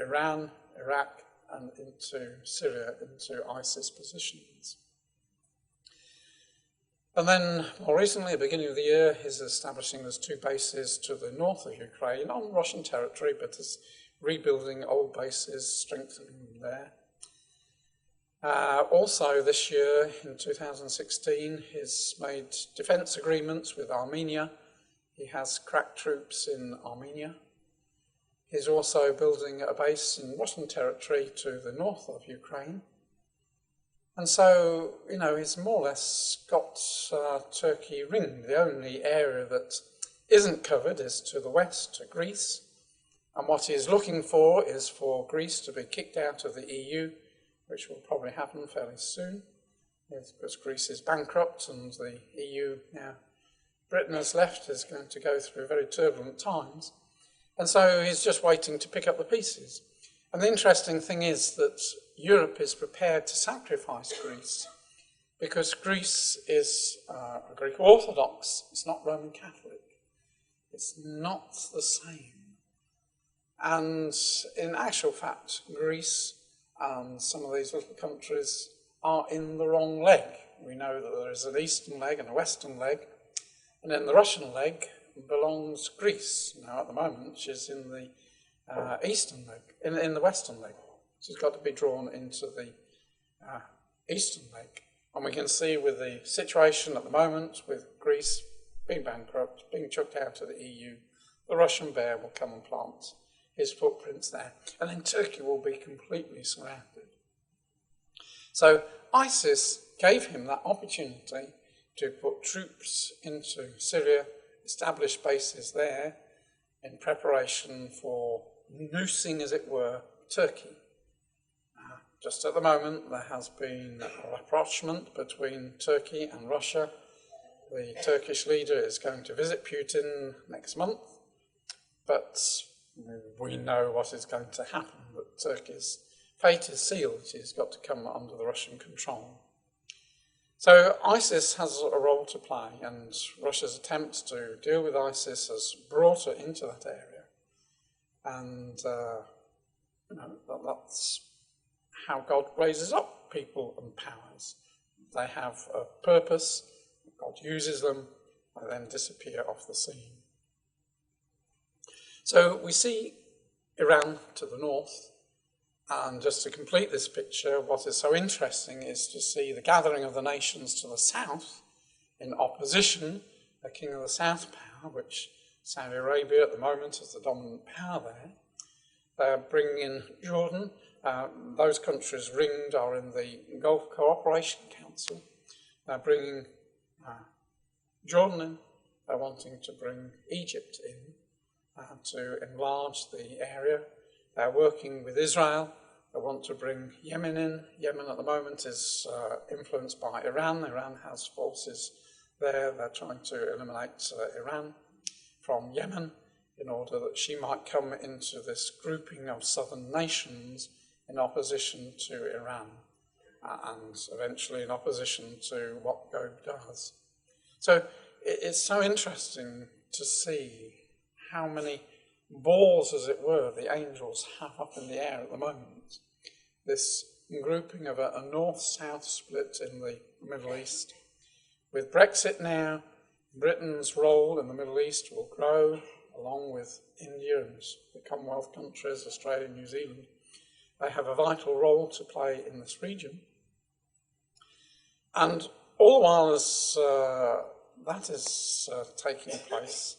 Iran, Iraq, and into Syria, into ISIS positions. And then, more recently, at the beginning of the year, he's establishing those two bases to the north of Ukraine on Russian territory, but is rebuilding old bases, strengthening them there. Also this year, in 2016, he's made defence agreements with Armenia. He has crack troops in Armenia. He's also building a base in Russian territory to the north of Ukraine. And so, you know, he's more or less got Turkey ringed. The only area that isn't covered is to the west, to Greece. And what he's looking for is for Greece to be kicked out of the EU, which will probably happen fairly soon, because Greece is bankrupt and the EU now, Britain has left, is going to go through very turbulent times. And so he's just waiting to pick up the pieces. And the interesting thing is that Europe is prepared to sacrifice Greece, because Greece is Greek Orthodox, it's not Roman Catholic. It's not the same. And in actual fact, Greece and some of these little countries are in the wrong leg. We know that there is an eastern leg and a western leg, and in the Russian leg belongs Greece. Now at the moment she's in the eastern leg, in the western leg. She's got to be drawn into the eastern leg. And we can see with the situation at the moment, with Greece being bankrupt, being chucked out of the EU, the Russian bear will come and plant his footprints there. And then Turkey will be completely surrounded. So ISIS gave him that opportunity to put troops into Syria, establish bases there in preparation for noosing, as it were, Turkey. Just at the moment, there has been a rapprochement between Turkey and Russia. The Turkish leader is going to visit Putin next month, but we know what is going to happen, that Turkey's fate is sealed. She's got to come under the Russian control. So ISIS has a role to play, and Russia's attempt to deal with ISIS has brought her into that area. And that's how God raises up people and powers. They have a purpose, God uses them, and then disappear off the scene. So we see Iran to the north, and just to complete this picture, what is so interesting is to see the gathering of the nations to the south in opposition, the king of the south power, which Saudi Arabia at the moment is the dominant power there. They're bringing in Jordan. Those countries ringed are in the Gulf Cooperation Council. They're bringing Jordan in. They're wanting to bring Egypt in to enlarge the area. They're working with Israel. They want to bring Yemen in. Yemen at the moment is influenced by Iran. Iran has forces there. They're trying to eliminate Iran from Yemen in order that she might come into this grouping of southern nations in opposition to Iran and eventually in opposition to what Gog does. So it's so interesting to see how many balls, as it were, the angels have up in the air at the moment. This grouping of a north-south split in the Middle East. With Brexit now, Britain's role in the Middle East will grow, along with India and the Commonwealth countries, Australia and New Zealand. They have a vital role to play in this region. And all the while as that is taking place,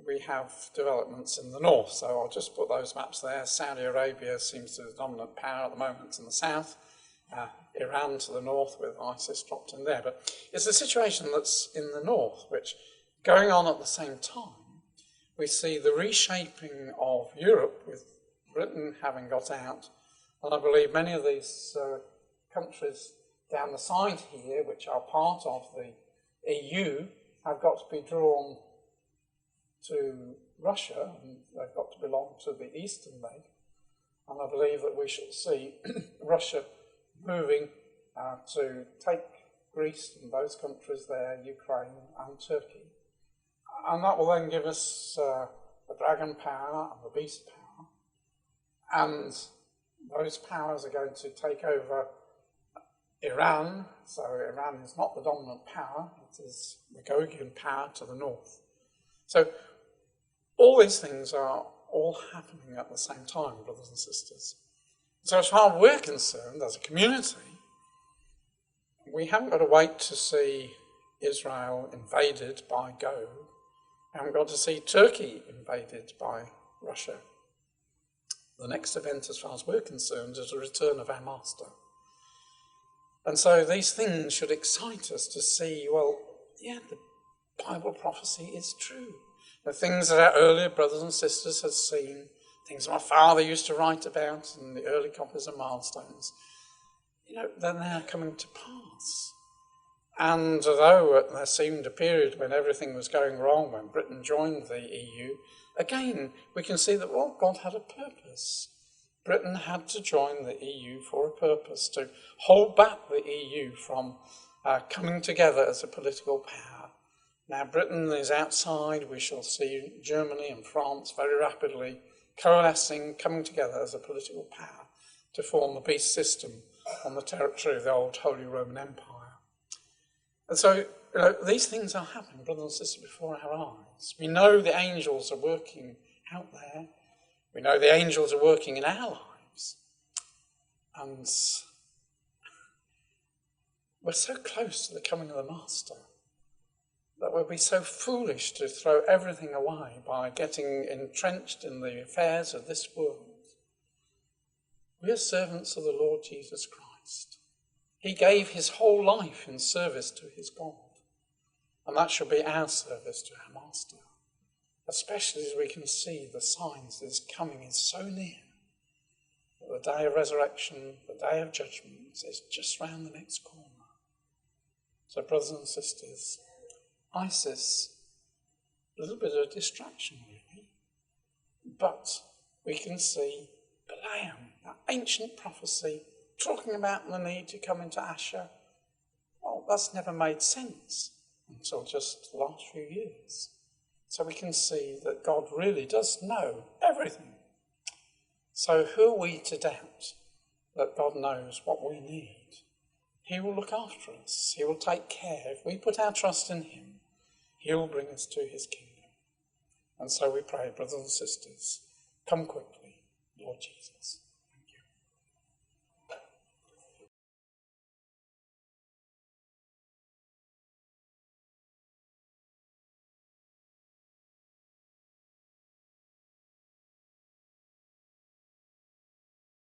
we have developments in the north. So I'll just put those maps there. Saudi Arabia seems to be the dominant power at the moment in the south. Iran to the north with ISIS dropped in there. But it's a situation that's in the north, which going on at the same time, we see the reshaping of Europe with Britain having got out. And I believe many of these countries down the side here, which are part of the EU, have got to be drawn to Russia, and they've got to belong to the eastern leg. And I believe that we shall see Russia moving to take Greece and those countries there, Ukraine and Turkey. And that will then give us the dragon power and the beast power. And those powers are going to take over Iran. So Iran is not the dominant power, it is the Gogian power to the north. So all these things are all happening at the same time, brothers and sisters. So as far as we're concerned, as a community, we haven't got to wait to see Israel invaded by Gog. We haven't got to see Turkey invaded by Russia. The next event, as far as we're concerned, is the return of our Master. And so these things should excite us to see, well, yeah, the Bible prophecy is true. The things that our earlier brothers and sisters had seen, things my father used to write about in the early copies of Milestones, they're now coming to pass. And although there seemed a period when everything was going wrong, when Britain joined the EU, again, we can see that, well, God had a purpose. Britain had to join the EU for a purpose, to hold back the EU from coming together as a political power. Now Britain is outside. We shall see Germany and France very rapidly coalescing, coming together as a political power to form the beast system on the territory of the old Holy Roman Empire. And so, these things are happening, brothers and sisters, before our eyes. We know the angels are working out there. We know the angels are working in our lives. And we're so close to the coming of the Master that we'll be so foolish to throw everything away by getting entrenched in the affairs of this world. We are servants of the Lord Jesus Christ. He gave his whole life in service to his God. And that should be our service to our Master. Especially as we can see the signs that his coming is so near. That the day of resurrection, the day of judgment is just round the next corner. So brothers and sisters, ISIS, a little bit of a distraction really. But we can see Balaam, that ancient prophecy, talking about the need to come into Asher. Well, that's never made sense until just the last few years. So we can see that God really does know everything. So who are we to doubt that God knows what we need? He will look after us. He will take care. If we put our trust in him, he will bring us to his kingdom. And so we pray, brothers and sisters, come quickly, Lord Jesus.